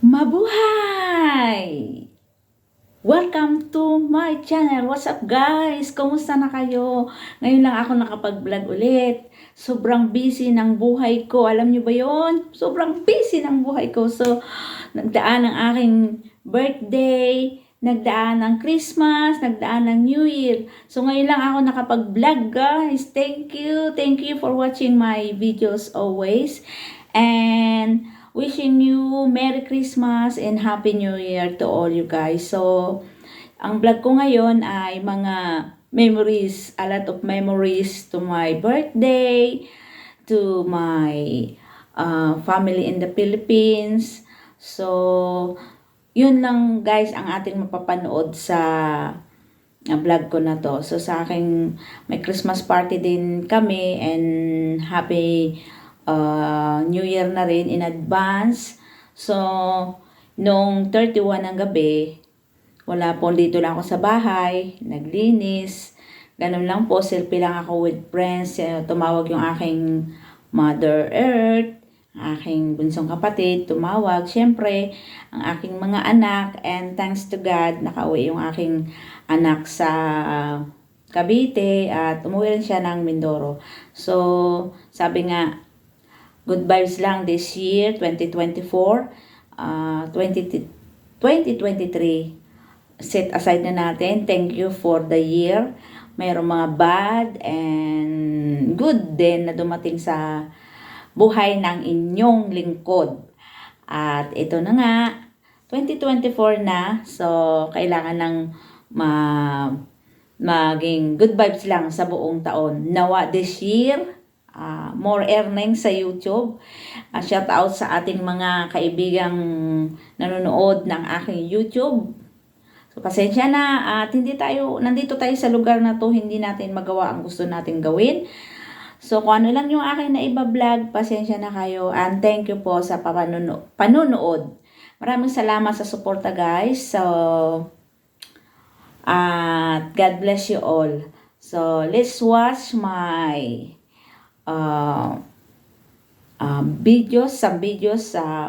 Mabuhay! Welcome to my channel. What's up guys? Kumusta na kayo? Ngayon lang ako nakapag-vlog ulit. Sobrang busy ng buhay ko. Alam niyo ba yon? Sobrang busy ng buhay ko. So, nagdaan ang aking birthday, nagdaan ng Christmas, nagdaan ng New Year. So, ngayon lang ako nakapag-vlog guys. Thank you. Thank you for watching my videos always. And wishing you Merry Christmas and Happy New Year to all you guys. So, ang vlog ko ngayon ay mga memories, a lot of memories to my birthday, to my family in the Philippines. So, yun lang guys ang ating mapapanood sa vlog ko na to. So, sa aking may Christmas party din kami and happy New Year na rin in advance. So, nung 31 ng gabi, wala po, dito lang ako sa bahay, naglinis. Ganun lang po, selfie lang ako with friends. Tumawag yung aking Mother Earth, aking bunsong kapatid, tumawag. Siyempre, ang aking mga anak, and thanks to God, nakauwi yung aking anak sa Cavite at umuwi rin siya ng Mindoro. So, sabi nga, good vibes lang this year, 2024, 2023. Set aside na natin. Thank you for the year. Mayroong mga bad and good din na dumating sa buhay ng inyong lingkod. At ito na nga, 2024 na. So, kailangan ng maging good vibes lang sa buong taon. Nawa this year, more earnings sa YouTube. Shout out sa ating mga kaibigang nanonood ng aking YouTube. So, pasensya na at nandito tayo sa lugar na to, hindi natin magawa ang gusto natin gawin. So, kung ano lang yung aking naiba-vlog, pasensya na kayo. And thank you po sa panunood. Maraming salamat sa suporta guys. So, God bless you all. So, let's watch my videos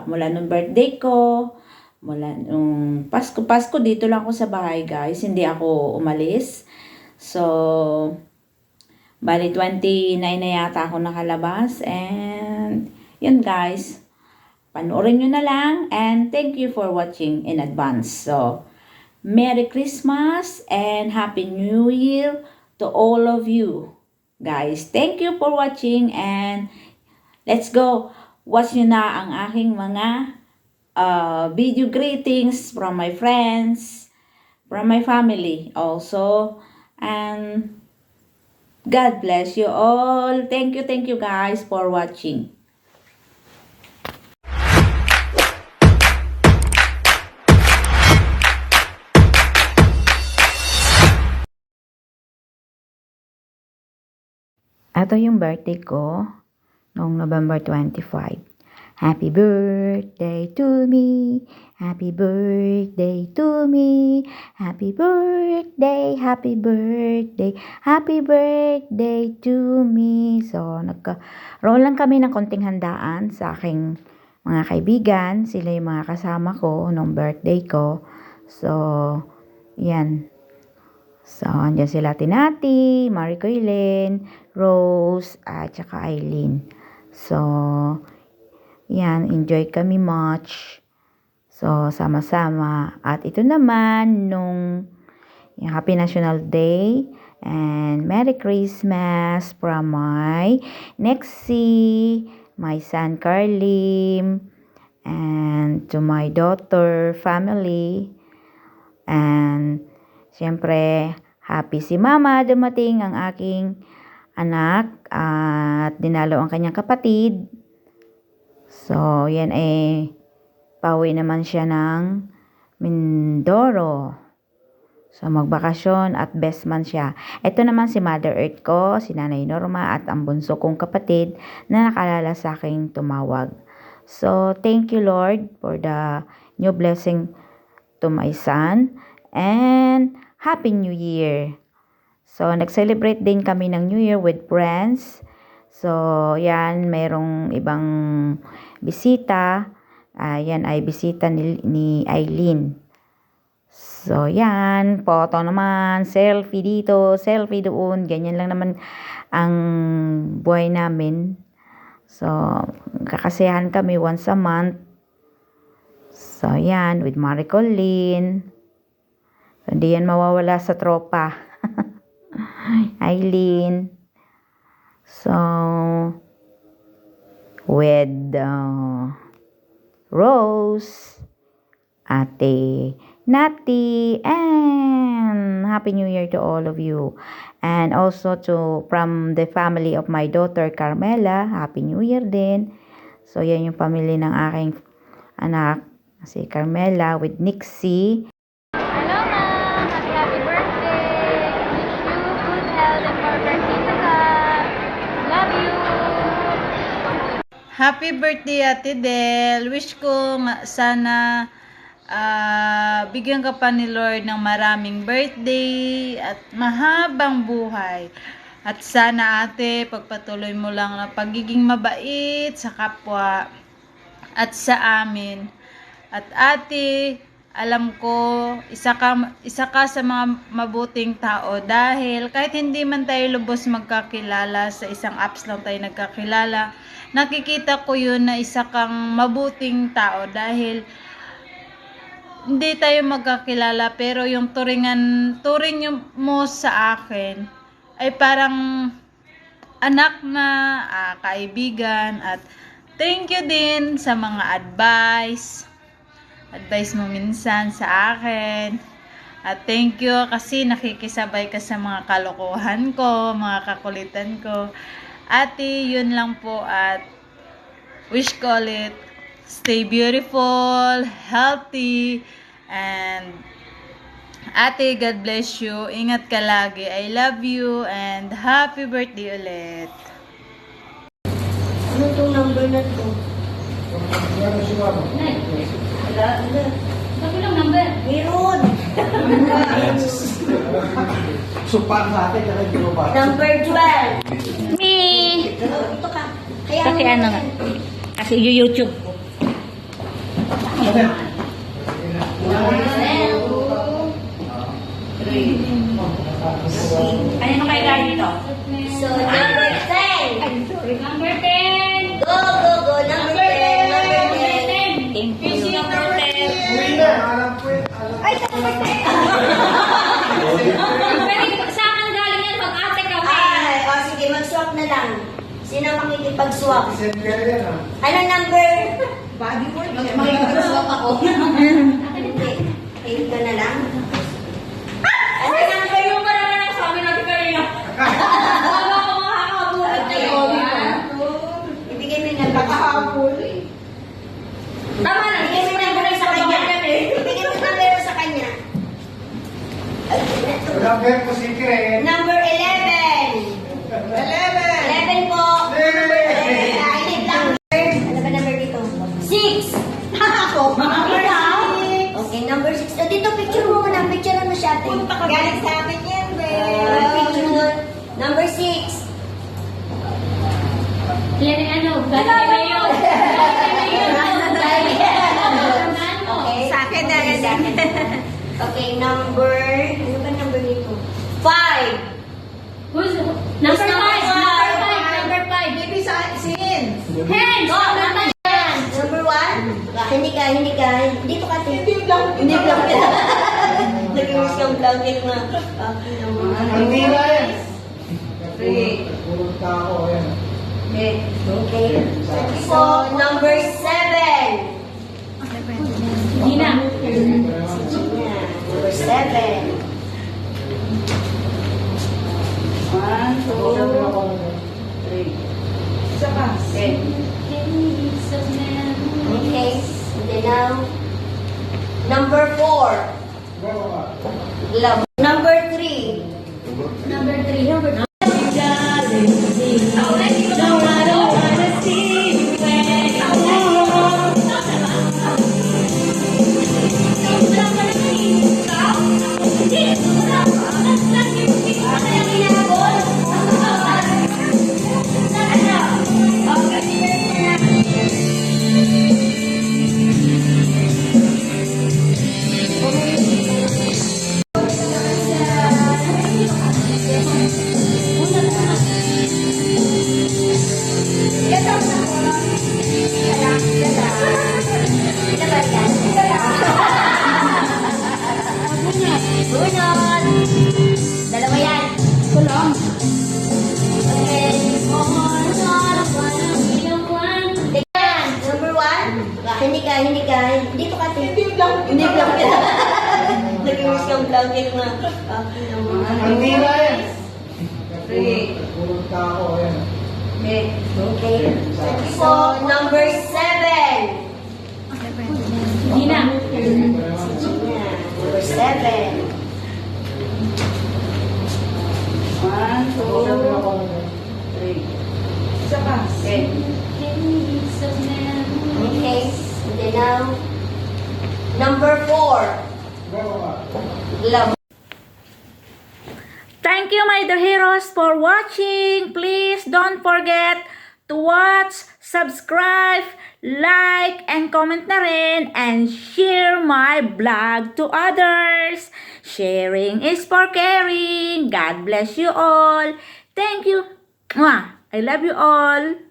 mula nung birthday ko, mula nung Pasko dito lang ako sa bahay guys, hindi ako umalis. So, bali 29 na yata ako nakalabas, and yun guys, panoorin nyo na lang, and thank you for watching in advance. So, Merry Christmas and Happy New Year to all of you guys. Thank you for watching, and let's go. Watch nyo na ang aking mga video greetings from my friends, from my family also. And God bless you all. Thank you guys for watching. Ito yung birthday ko noong November 25. Happy birthday to me, happy birthday to me, happy birthday, happy birthday, happy birthday to me. So, nagkaroon lang kami ng konting handaan sa aking mga kaibigan. Sila yung mga kasama ko noong birthday ko. So, yan. So, andyan sila Tinati, Marie Coylen, Rose, at saka Eileen. So, yan, enjoy kami much. So, sama-sama. At ito naman, nung Happy National Day and Merry Christmas from my Nexie, my son Carlim, and to my daughter family. And, siyempre, happy si Mama, dumating ang aking anak at dinalo ang kanyang kapatid. So, yan pauwi naman siya ng Mindoro. So, magbakasyon at best man siya. Ito naman si Mother Earth ko, si Nanay Norma at ang bunso kong kapatid na nakalala sa aking tumawag. So, thank you Lord for the new blessing to my son. And Happy New Year. So, nag-celebrate din kami ng New Year with friends. So, yan, mayroong ibang bisita Yan ay bisita ni Eileen. So, yan. Photo naman. Selfie dito. Selfie doon. Ganyan lang naman ang buhay namin. So, kakasayahan kami once a month. So, yan. With Marie Colleen. So, hindi yan mawawala sa tropa. Eileen. So, with Rose, Ate Nati, and Happy New Year to all of you. And also from the family of my daughter Carmela, Happy New Year din. So, yan yung family ng aking anak, si Carmela with Nixie. Hello, Ma'am! Happy birthday! Wish you good health and more birthday to come! Love you! Happy birthday, Ate Del. Wish ko sana bigyan ka pa ni Lord ng maraming birthday at mahabang buhay. At sana, ate, pagpatuloy mo lang na pagiging mabait sa kapwa at sa amin. At ate, alam ko, isa ka sa mga mabuting tao dahil kahit hindi man tayo lubos magkakilala, sa isang apps lang tayo nagkakilala, nakikita ko yun na isa kang mabuting tao dahil hindi tayo magkakilala pero yung turing mo sa akin ay parang anak na, kaibigan, at thank you din sa mga advice mo minsan sa akin. At thank you kasi nakikisabay ka sa mga kalokohan ko, mga kakulitan ko. Ate, yun lang po at wish ko ulit stay beautiful, healthy, and ate, God bless you. Ingat ka lagi. I love you and happy birthday ulit. Ano itong number na to? Sabi lang number. Meron! Supan sa atin, kaya hindi mo ba? Number 12. Me! Ito ka. Kaya Kasi ano nga? Kasi YouTube. Ano kayo tayo dito? So, number 10. Number 10! Go, go, go. Number 10. Number 10. Thank you. Number 10. Ay, sa number 10. Pero sa akin galing yan, mag-ate kami. Ay, o sige, mag-swap na lang. Sino makikipag-swap? Send ka rin, ha? Ano number? Mag-swap ako. Hindi. Eh, ikaw na lang. Ano number? Yung parang lang sa amin natin kanina. Wala ko makakabulat na yun. Ibigay mo yung number. Tama na. Ibigay mo yung number sa kanya. Ibigay mo yung number sa kanya. Wala ba yung secret? Number 11. 11 po. Init lang. Ano ba number dito? 6. Ako. Number 6. Okay, number 6. Dito, picture mo muna. Picture mo siya. Galing sa akin yan, picture. Number 6. Yan ano? Galing na yun. Okay. Sa akin na rin. Okay, number... Ano ba number nito? 5. Who's number 5? Number 5. Baby sa sin. Hands. Number 1? Hindi ka. Dito ka. Hindi blanket. Nag-iwas yung blanket na. Okay, number 1. Ang tira yan. Pulong tao, yan. Okay. So, number 7. Hindi na. Number 7. 1, 2, 3. Isa pa. Okay. Okay. And then now, number 4. Love. Number 3. Number 3. hindi ka. Dito ka, Hindi blanket. Nag-wish kang blanket na. Akin naman. Ang tira yan. Three. Pulong ka ako, ayan. Okay. So, number 7. Gina. Number 7. 1, 2, 3. Isa pa. Okay. Okay. And then now, number 4. Love. Thank you, my dear heroes, for watching. Please don't forget to watch, subscribe, like, and comment na rin, and share my vlog to others. Sharing is for caring. God bless you all. Thank you. Mwah! I love you all.